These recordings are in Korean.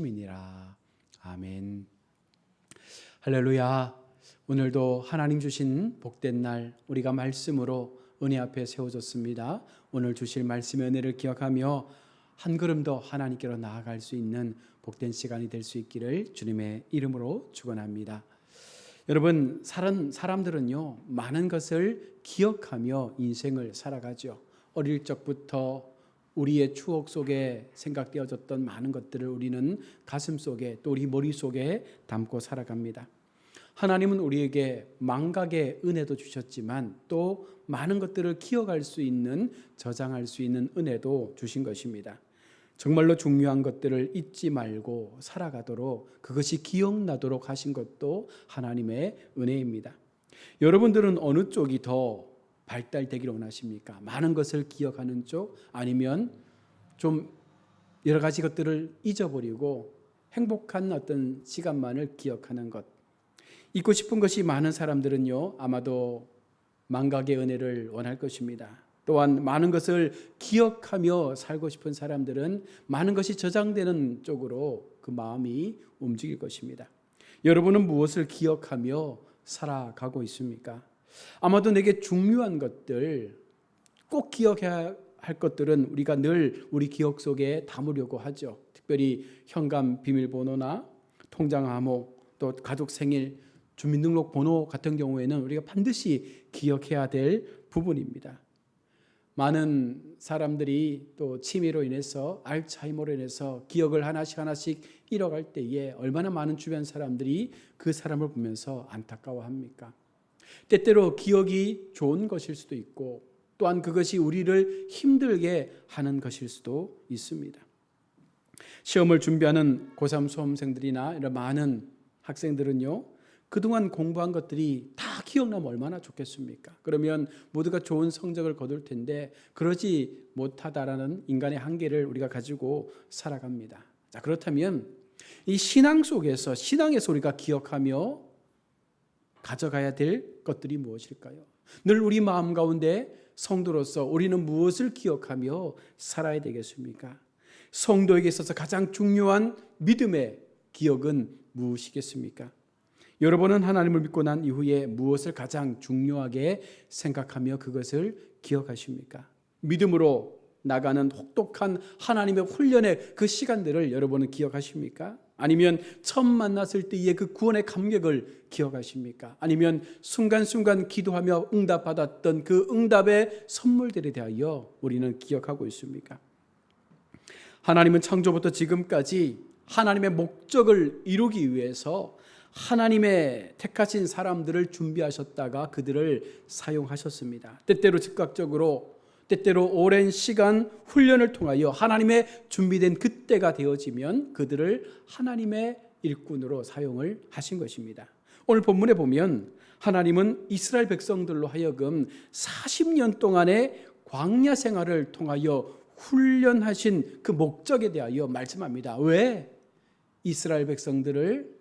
이니라. 아멘. 할렐루야. 오늘도 하나님 주신 복된 날 우리가 말씀으로 은혜 앞에 세워졌습니다. 오늘 주실 말씀의 은혜를 기억하며 한 걸음 더 하나님께로 나아갈 수 있는 복된 시간이 될 수 있기를 주님의 이름으로 축원합니다. 여러분, 사람들은요 많은 것을 기억하며 인생을 살아가죠. 어릴 적부터 우리의 추억 속에 생각되어졌던 많은 것들을 우리는 가슴 속에 또 우리 머릿속에 담고 살아갑니다. 하나님은 우리에게 망각의 은혜도 주셨지만 또 많은 것들을 기억할 수 있는, 저장할 수 있는 은혜도 주신 것입니다. 정말로 중요한 것들을 잊지 말고 살아가도록, 그것이 기억나도록 하신 것도 하나님의 은혜입니다. 여러분들은 어느 쪽이 더 발달되기를 원하십니까? 많은 것을 기억하는 쪽, 아니면 좀 여러 가지 것들을 잊어버리고 행복한 어떤 시간만을 기억하는 것? 잊고 싶은 것이 많은 사람들은요 아마도 망각의 은혜를 원할 것입니다. 또한 많은 것을 기억하며 살고 싶은 사람들은 많은 것이 저장되는 쪽으로 그 마음이 움직일 것입니다. 여러분은 무엇을 기억하며 살아가고 있습니까? 아마도 내게 중요한 것들, 꼭 기억해야 할 것들은 우리가 늘 우리 기억 속에 담으려고 하죠. 특별히 현금 비밀번호나 통장 암호, 또 가족 생일, 주민등록 번호 같은 경우에는 우리가 반드시 기억해야 될 부분입니다. 많은 사람들이 또 치매로 인해서, 알츠하이머로 인해서 기억을 하나씩 잃어갈 때에 얼마나 많은 주변 사람들이 그 사람을 보면서 안타까워합니까? 때때로 기억이 좋은 것일 수도 있고 또한 그것이 우리를 힘들게 하는 것일 수도 있습니다. 시험을 준비하는 고3 수험생들이나 이런 많은 학생들은요 그동안 공부한 것들이 다 기억나면 얼마나 좋겠습니까? 그러면 모두가 좋은 성적을 거둘 텐데 그러지 못하다라는 인간의 한계를 우리가 가지고 살아갑니다. 자, 그렇다면 이 신앙에서 우리가 기억하며 가져가야 될 것들이 무엇일까요? 늘 우리 마음 가운데 성도로서 우리는 무엇을 기억하며 살아야 되겠습니까? 성도에게 있어서 가장 중요한 믿음의 기억은 무엇이겠습니까? 여러분은 하나님을 믿고 난 이후에 무엇을 가장 중요하게 생각하며 그것을 기억하십니까? 믿음으로 나가는 혹독한 하나님의 훈련의 그 시간들을 여러분은 기억하십니까? 아니면 처음 만났을 때의 그 구원의 감격을 기억하십니까? 아니면 순간순간 기도하며 응답받았던 그 응답의 선물들에 대하여 우리는 기억하고 있습니까? 하나님은 창조부터 지금까지 하나님의 목적을 이루기 위해서 하나님의 택하신 사람들을 준비하셨다가 그들을 사용하셨습니다. 때때로 즉각적으로, 때때로 오랜 시간 훈련을 통하여 하나님의 준비된 그때가 되어지면 그들을 하나님의 일꾼으로 사용을 하신 것입니다. 오늘 본문에 보면 하나님은 이스라엘 백성들로 하여금 40년 동안의 광야 생활을 통하여 훈련하신 그 목적에 대하여 말씀합니다. 왜 이스라엘 백성들을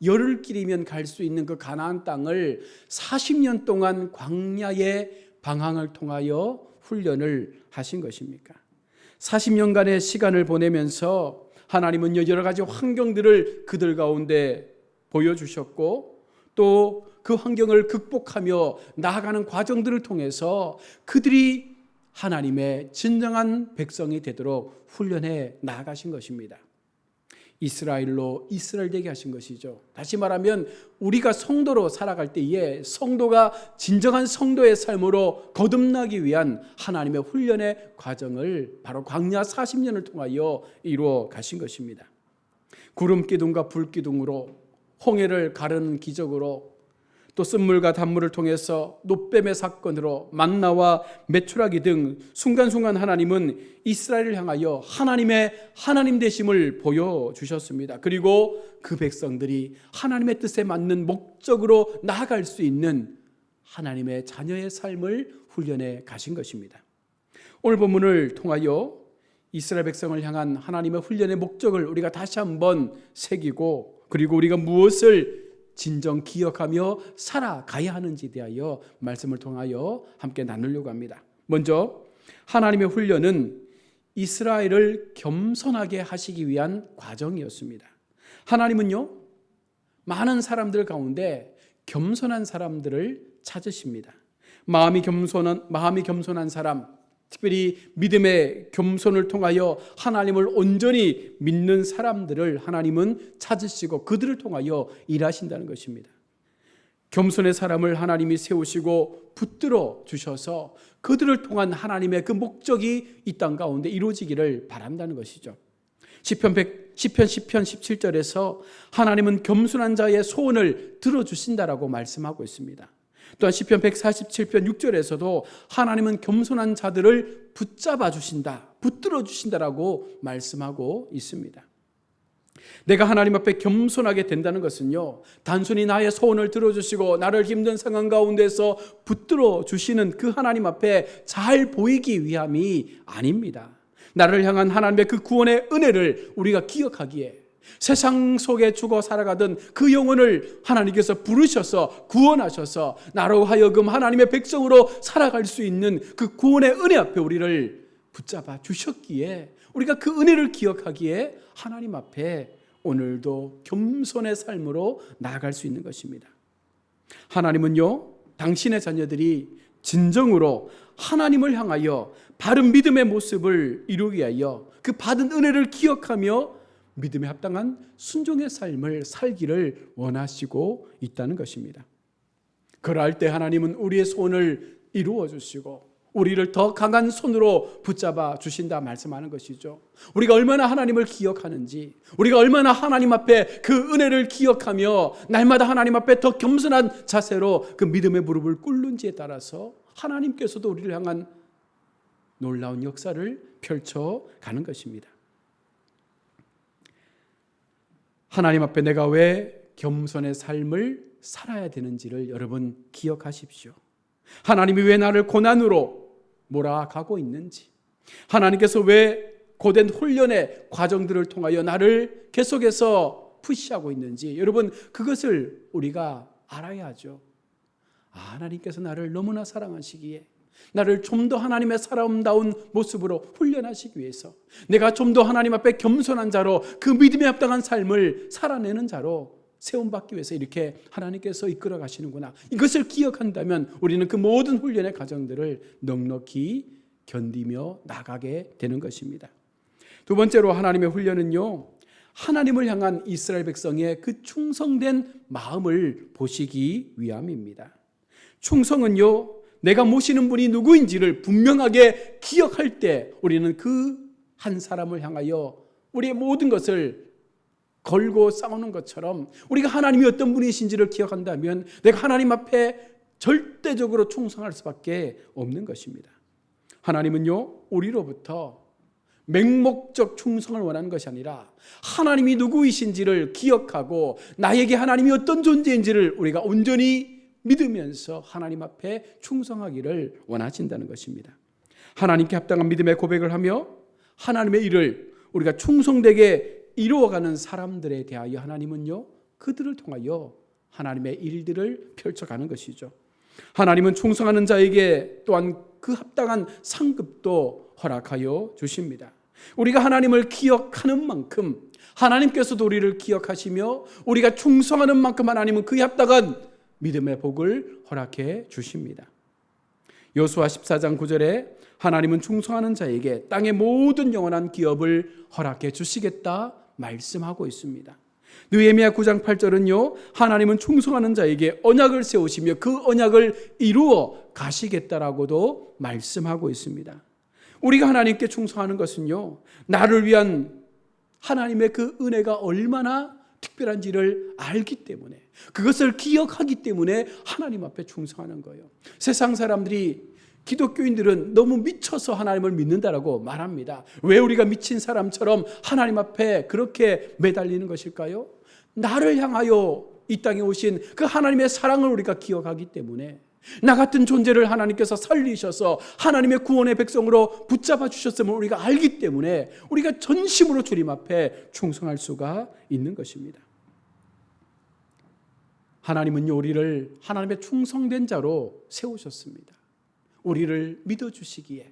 열흘 길이면 갈 수 있는 그 가나안 땅을 40년 동안 광야의 방황을 통하여 훈련을 하신 것입니까? 40년간의 시간을 보내면서 하나님은 여러 가지 환경들을 그들 가운데 보여주셨고 또 그 환경을 극복하며 나아가는 과정들을 통해서 그들이 하나님의 진정한 백성이 되도록 훈련해 나아가신 것입니다. 이스라엘로 이스라엘 되게 하신 것이죠. 다시 말하면 우리가 성도로 살아갈 때에 성도가 진정한 성도의 삶으로 거듭나기 위한 하나님의 훈련의 과정을 바로 광야 40년을 통하여 이루어 가신 것입니다. 구름 기둥과 불 기둥으로, 홍해를 가르는 기적으로, 또 쓴물과 단물을 통해서 노뱀의 사건으로, 만나와 메추라기 등 순간순간 하나님은 이스라엘을 향하여 하나님의 하나님 되심을 보여주셨습니다. 그리고 그 백성들이 하나님의 뜻에 맞는 목적으로 나아갈 수 있는 하나님의 자녀의 삶을 훈련해 가신 것입니다. 오늘 본문을 통하여 이스라엘 백성을 향한 하나님의 훈련의 목적을 우리가 다시 한번 새기고, 그리고 우리가 무엇을 진정 기억하며 살아가야 하는지에 대하여 말씀을 통하여 함께 나누려고 합니다. 먼저 하나님의 훈련은 이스라엘을 겸손하게 하시기 위한 과정이었습니다. 하나님은요, 많은 사람들 가운데 겸손한 사람들을 찾으십니다. 마음이 겸손한 사람, 특별히 믿음의 겸손을 통하여 하나님을 온전히 믿는 사람들을 하나님은 찾으시고 그들을 통하여 일하신다는 것입니다. 겸손의 사람을 하나님이 세우시고 붙들어 주셔서 그들을 통한 하나님의 그 목적이 이 땅 가운데 이루어지기를 바란다는 것이죠. 시편 17절에서 하나님은 겸손한 자의 소원을 들어주신다라고 말씀하고 있습니다. 또한 시편 147편 6절에서도 하나님은 겸손한 자들을 붙잡아 주신다, 붙들어 주신다라고 말씀하고 있습니다. 내가 하나님 앞에 겸손하게 된다는 것은요, 단순히 나의 소원을 들어주시고 나를 힘든 상황 가운데서 붙들어 주시는 그 하나님 앞에 잘 보이기 위함이 아닙니다. 나를 향한 하나님의 그 구원의 은혜를 우리가 기억하기에, 세상 속에 죽어 살아가던 그 영혼을 하나님께서 부르셔서 구원하셔서 나로 하여금 하나님의 백성으로 살아갈 수 있는 그 구원의 은혜 앞에 우리를 붙잡아 주셨기에, 우리가 그 은혜를 기억하기에 하나님 앞에 오늘도 겸손의 삶으로 나아갈 수 있는 것입니다. 하나님은요, 당신의 자녀들이 진정으로 하나님을 향하여 바른 믿음의 모습을 이루기 위하여 그 받은 은혜를 기억하며 믿음에 합당한 순종의 삶을 살기를 원하시고 있다는 것입니다. 그럴 때 하나님은 우리의 소원을 이루어 주시고 우리를 더 강한 손으로 붙잡아 주신다 말씀하는 것이죠. 우리가 얼마나 하나님을 기억하는지, 우리가 얼마나 하나님 앞에 그 은혜를 기억하며 날마다 하나님 앞에 더 겸손한 자세로 그 믿음의 무릎을 꿇는지에 따라서 하나님께서도 우리를 향한 놀라운 역사를 펼쳐가는 것입니다. 하나님 앞에 내가 왜 겸손의 삶을 살아야 되는지를 여러분 기억하십시오. 하나님이 왜 나를 고난으로 몰아가고 있는지, 하나님께서 왜 고된 훈련의 과정들을 통하여 나를 계속해서 푸시하고 있는지, 여러분 그것을 우리가 알아야 하죠. 하나님께서 나를 너무나 사랑하시기에 나를 좀 더 하나님의 사람다운 모습으로 훈련하시기 위해서, 내가 좀 더 하나님 앞에 겸손한 자로 그 믿음에 합당한 삶을 살아내는 자로 세움받기 위해서 이렇게 하나님께서 이끌어 가시는구나, 이것을 기억한다면 우리는 그 모든 훈련의 과정들을 넉넉히 견디며 나가게 되는 것입니다. 두 번째로 하나님의 훈련은요, 하나님을 향한 이스라엘 백성의 그 충성된 마음을 보시기 위함입니다. 충성은요, 내가 모시는 분이 누구인지를 분명하게 기억할 때 우리는 그 한 사람을 향하여 우리의 모든 것을 걸고 싸우는 것처럼, 우리가 하나님이 어떤 분이신지를 기억한다면 내가 하나님 앞에 절대적으로 충성할 수밖에 없는 것입니다. 하나님은요, 우리로부터 맹목적 충성을 원하는 것이 아니라 하나님이 누구이신지를 기억하고 나에게 하나님이 어떤 존재인지를 우리가 온전히 믿으면서 하나님 앞에 충성하기를 원하신다는 것입니다. 하나님께 합당한 믿음의 고백을 하며 하나님의 일을 우리가 충성되게 이루어가는 사람들에 대하여 하나님은요, 그들을 통하여 하나님의 일들을 펼쳐가는 것이죠. 하나님은 충성하는 자에게 또한 그 합당한 상급도 허락하여 주십니다. 우리가 하나님을 기억하는 만큼 하나님께서도 우리를 기억하시며 우리가 충성하는 만큼 하나님은 그에 합당한 믿음의 복을 허락해 주십니다. 여호수아 14장 9절에 하나님은 충성하는 자에게 땅의 모든 영원한 기업을 허락해 주시겠다 말씀하고 있습니다. 느헤미야 9장 8절은요, 하나님은 충성하는 자에게 언약을 세우시며 그 언약을 이루어 가시겠다라고도 말씀하고 있습니다. 우리가 하나님께 충성하는 것은요, 나를 위한 하나님의 그 은혜가 얼마나 특별한지를 알기 때문에, 그것을 기억하기 때문에 하나님 앞에 충성하는 거예요. 세상 사람들이, 기독교인들은 너무 미쳐서 하나님을 믿는다라고 말합니다. 왜 우리가 미친 사람처럼 하나님 앞에 그렇게 매달리는 것일까요? 나를 향하여 이 땅에 오신 그 하나님의 사랑을 우리가 기억하기 때문에, 나 같은 존재를 하나님께서 살리셔서 하나님의 구원의 백성으로 붙잡아 주셨음을 우리가 알기 때문에 우리가 전심으로 주님 앞에 충성할 수가 있는 것입니다. 하나님은요, 우리를 하나님의 충성된 자로 세우셨습니다. 우리를 믿어주시기에,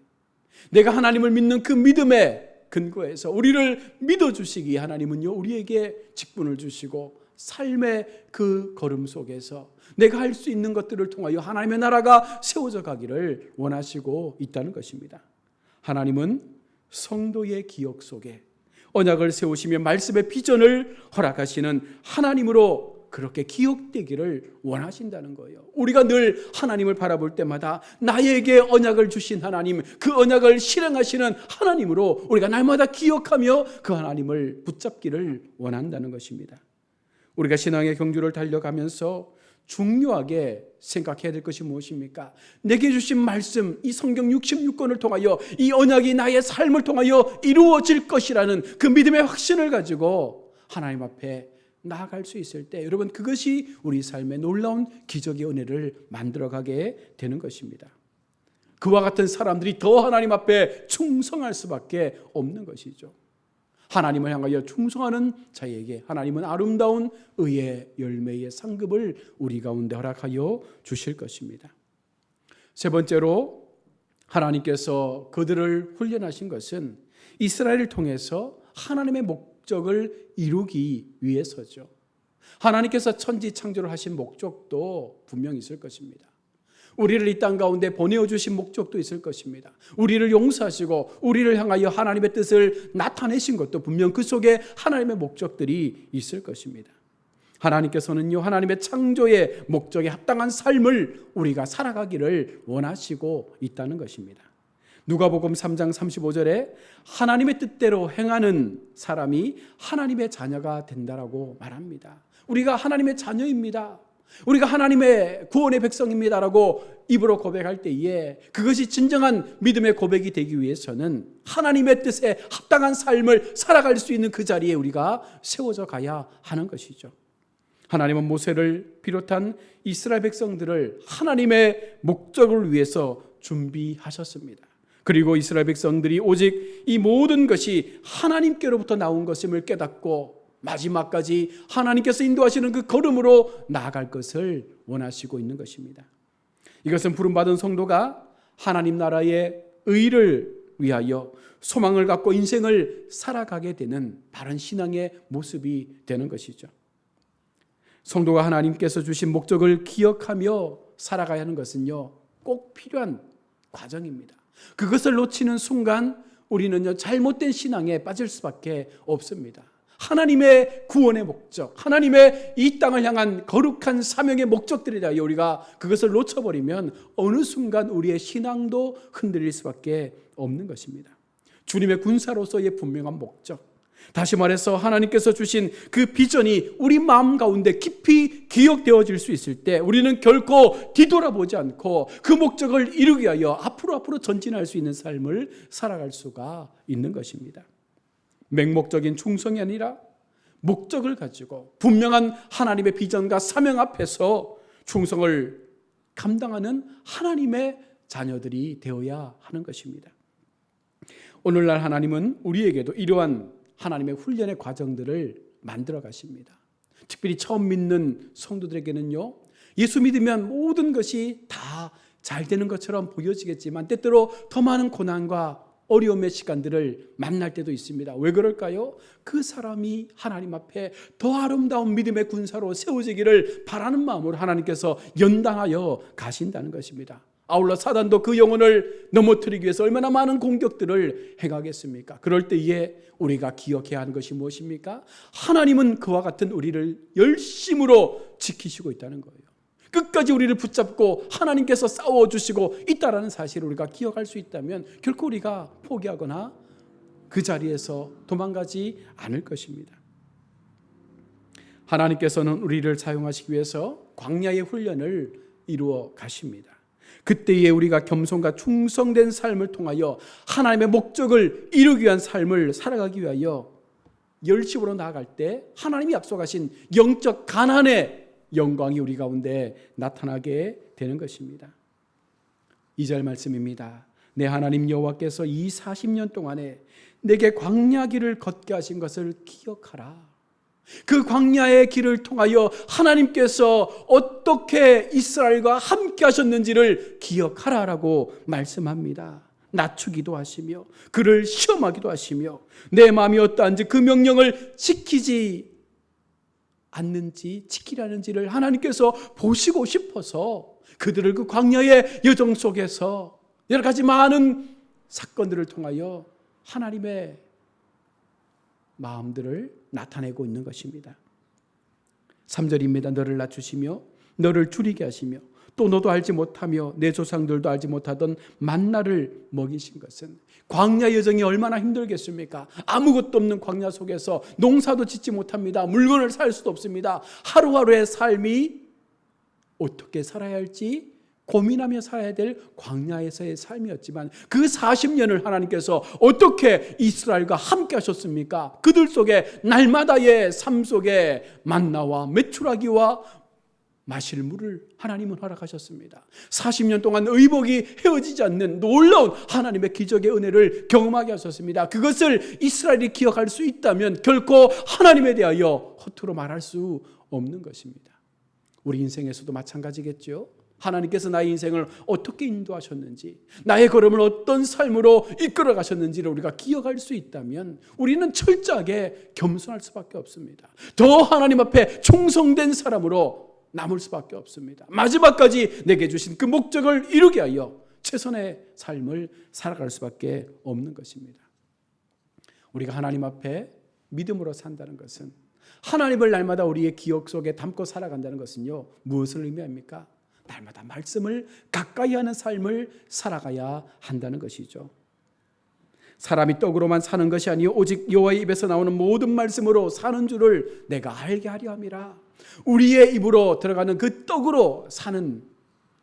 내가 하나님을 믿는 그 믿음의 근거에서 우리를 믿어주시기에 하나님은요, 우리에게 직분을 주시고 삶의 그 걸음 속에서 내가 할 수 있는 것들을 통하여 하나님의 나라가 세워져 가기를 원하시고 있다는 것입니다. 하나님은 성도의 기억 속에 언약을 세우시며 말씀의 비전을 허락하시는 하나님으로 그렇게 기억되기를 원하신다는 거예요. 우리가 늘 하나님을 바라볼 때마다 나에게 언약을 주신 하나님, 그 언약을 실행하시는 하나님으로 우리가 날마다 기억하며 그 하나님을 붙잡기를 원한다는 것입니다. 우리가 신앙의 경주를 달려가면서 중요하게 생각해야 될 것이 무엇입니까? 내게 주신 말씀, 이 성경 66권을 통하여 이 언약이 나의 삶을 통하여 이루어질 것이라는 그 믿음의 확신을 가지고 하나님 앞에 나아갈 수 있을 때, 여러분, 그것이 우리 삶의 놀라운 기적의 은혜를 만들어가게 되는 것입니다. 그와 같은 사람들이 더 하나님 앞에 충성할 수밖에 없는 것이죠. 하나님을 향하여 충성하는 자에게 하나님은 아름다운 의의 열매의 상급을 우리 가운데 허락하여 주실 것입니다. 세 번째로 하나님께서 그들을 훈련하신 것은 이스라엘을 통해서 하나님의 목적을 이루기 위해서죠. 하나님께서 천지 창조를 하신 목적도 분명히 있을 것입니다. 우리를 이 땅 가운데 보내어 주신 목적도 있을 것입니다. 우리를 용서하시고 우리를 향하여 하나님의 뜻을 나타내신 것도 분명 그 속에 하나님의 목적들이 있을 것입니다. 하나님께서는요, 하나님의 창조의 목적에 합당한 삶을 우리가 살아가기를 원하시고 있다는 것입니다. 누가복음 3장 35절에 하나님의 뜻대로 행하는 사람이 하나님의 자녀가 된다라고 말합니다. 우리가 하나님의 자녀입니다. 우리가 하나님의 구원의 백성입니다라고 입으로 고백할 때에 그것이 진정한 믿음의 고백이 되기 위해서는 하나님의 뜻에 합당한 삶을 살아갈 수 있는 그 자리에 우리가 세워져 가야 하는 것이죠. 하나님은 모세를 비롯한 이스라엘 백성들을 하나님의 목적을 위해서 준비하셨습니다. 그리고 이스라엘 백성들이 오직 이 모든 것이 하나님께로부터 나온 것임을 깨닫고 마지막까지 하나님께서 인도하시는 그 걸음으로 나아갈 것을 원하시고 있는 것입니다. 이것은 부름받은 성도가 하나님 나라의 의를 위하여 소망을 갖고 인생을 살아가게 되는 바른 신앙의 모습이 되는 것이죠. 성도가 하나님께서 주신 목적을 기억하며 살아가야 하는 것은요, 꼭 필요한 과정입니다. 그것을 놓치는 순간 우리는요, 잘못된 신앙에 빠질 수밖에 없습니다. 하나님의 구원의 목적, 하나님의 이 땅을 향한 거룩한 사명의 목적들에 대하여 우리가 그것을 놓쳐버리면 어느 순간 우리의 신앙도 흔들릴 수밖에 없는 것입니다. 주님의 군사로서의 분명한 목적, 다시 말해서 하나님께서 주신 그 비전이 우리 마음 가운데 깊이 기억되어질 수 있을 때 우리는 결코 뒤돌아보지 않고 그 목적을 이루기 위하여 앞으로 전진할 수 있는 삶을 살아갈 수가 있는 것입니다. 맹목적인 충성이 아니라 목적을 가지고 분명한 하나님의 비전과 사명 앞에서 충성을 감당하는 하나님의 자녀들이 되어야 하는 것입니다. 오늘날 하나님은 우리에게도 이러한 하나님의 훈련의 과정들을 만들어 가십니다. 특별히 처음 믿는 성도들에게는요, 예수 믿으면 모든 것이 다 잘 되는 것처럼 보여지겠지만 때때로 더 많은 고난과 어려움의 시간들을 만날 때도 있습니다. 왜 그럴까요? 그 사람이 하나님 앞에 더 아름다운 믿음의 군사로 세워지기를 바라는 마음으로 하나님께서 연단하여 가신다는 것입니다. 아울러 사단도 그 영혼을 넘어뜨리기 위해서 얼마나 많은 공격들을 행하겠습니까? 그럴 때에 우리가 기억해야 하는 것이 무엇입니까? 하나님은 그와 같은 우리를 열심으로 지키시고 있다는 거예요. 끝까지 우리를 붙잡고 하나님께서 싸워주시고 있다라는 사실을 우리가 기억할 수 있다면 결코 우리가 포기하거나 그 자리에서 도망가지 않을 것입니다. 하나님께서는 우리를 사용하시기 위해서 광야의 훈련을 이루어 가십니다. 그때에 우리가 겸손과 충성된 삶을 통하여 하나님의 목적을 이루기 위한 삶을 살아가기 위하여 열심으로 나아갈 때 하나님이 약속하신 영적 가난의 영광이 우리 가운데 나타나게 되는 것입니다. 2절 말씀입니다. 내 하나님 여호와께서 이 40년 동안에 내게 광야 길을 걷게 하신 것을 기억하라. 그 광야의 길을 통하여 하나님께서 어떻게 이스라엘과 함께 하셨는지를 기억하라라고 말씀합니다. 낮추기도 하시며 그를 시험하기도 하시며 내 마음이 어떠한지 그 명령을 지키지 않는지 지키라는지를 하나님께서 보시고 싶어서 그들을 그 광야의 여정 속에서 여러 가지 많은 사건들을 통하여 하나님의 마음들을 나타내고 있는 것입니다. 3절입니다. 너를 낮추시며 너를 줄이게 하시며 또 너도 알지 못하며 내 조상들도 알지 못하던 만나를 먹이신 것은, 광야 여정이 얼마나 힘들겠습니까? 아무것도 없는 광야 속에서 농사도 짓지 못합니다. 물건을 살 수도 없습니다. 하루하루의 삶이 어떻게 살아야 할지 고민하며 살아야 될 광야에서의 삶이었지만 그 40년을 하나님께서 어떻게 이스라엘과 함께 하셨습니까? 그들 속에 날마다의 삶 속에 만나와 메추라기와 마실 물을 하나님은 허락하셨습니다. 40년 동안 의복이 헤어지지 않는 놀라운 하나님의 기적의 은혜를 경험하게 하셨습니다. 그것을 이스라엘이 기억할 수 있다면 결코 하나님에 대하여 허투루 말할 수 없는 것입니다. 우리 인생에서도 마찬가지겠죠. 하나님께서 나의 인생을 어떻게 인도하셨는지, 나의 걸음을 어떤 삶으로 이끌어 가셨는지를 우리가 기억할 수 있다면 우리는 철저하게 겸손할 수밖에 없습니다. 더 하나님 앞에 충성된 사람으로 남을 수밖에 없습니다. 마지막까지 내게 주신 그 목적을 이루게 하여 최선의 삶을 살아갈 수밖에 없는 것입니다. 우리가 하나님 앞에 믿음으로 산다는 것은, 하나님을 날마다 우리의 기억 속에 담고 살아간다는 것은요, 무엇을 의미합니까? 날마다 말씀을 가까이 하는 삶을 살아가야 한다는 것이죠. 사람이 떡으로만 사는 것이 아니요 오직 여호와의 입에서 나오는 모든 말씀으로 사는 줄을 내가 알게 하려 함이라. 우리의 입으로 들어가는 그 떡으로 사는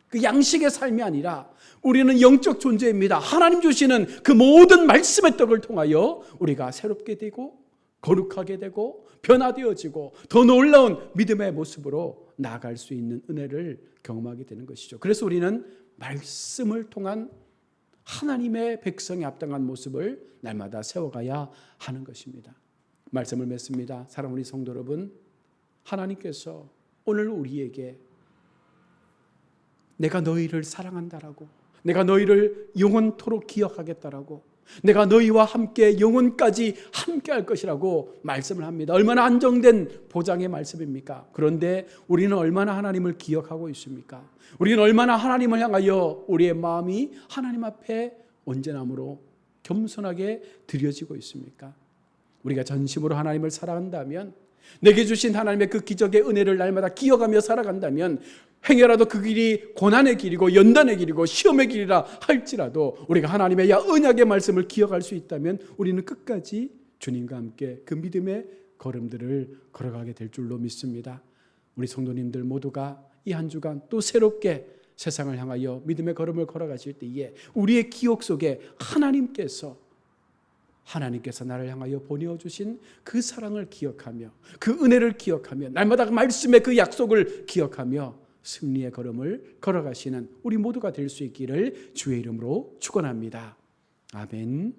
그 양식의 삶이 아니라 우리는 영적 존재입니다. 하나님 주시는 그 모든 말씀의 떡을 통하여 우리가 새롭게 되고 거룩하게 되고 변화되어지고 더 놀라운 믿음의 모습으로 나아갈 수 있는 은혜를 경험하게 되는 것이죠. 그래서 우리는 말씀을 통한 하나님의 백성에 합당한 모습을 날마다 세워가야 하는 것입니다. 말씀을 맺습니다. 사랑하는 우리 성도 여러분, 하나님께서 오늘 우리에게 내가 너희를 사랑한다라고, 내가 너희를 영원토록 기억하겠다라고, 내가 너희와 함께 영원까지 함께 할 것이라고 말씀을 합니다. 얼마나 안정된 보장의 말씀입니까? 그런데 우리는 얼마나 하나님을 기억하고 있습니까? 우리는 얼마나 하나님을 향하여 우리의 마음이 하나님 앞에 언제나무로 겸손하게 드려지고 있습니까? 우리가 전심으로 하나님을 사랑한다면, 내게 주신 하나님의 그 기적의 은혜를 날마다 기억하며 살아간다면, 행여라도 그 길이 고난의 길이고 연단의 길이고 시험의 길이라 할지라도 우리가 하나님의 언약의 말씀을 기억할 수 있다면 우리는 끝까지 주님과 함께 그 믿음의 걸음들을 걸어가게 될 줄로 믿습니다. 우리 성도님들 모두가 이 한 주간 또 새롭게 세상을 향하여 믿음의 걸음을 걸어가실 때에 우리의 기억 속에 하나님께서 나를 향하여 보내어주신 그 사랑을 기억하며 그 은혜를 기억하며 날마다 그 말씀의 그 약속을 기억하며 승리의 걸음을 걸어가시는 우리 모두가 될 수 있기를 주의 이름으로 축원합니다. 아멘.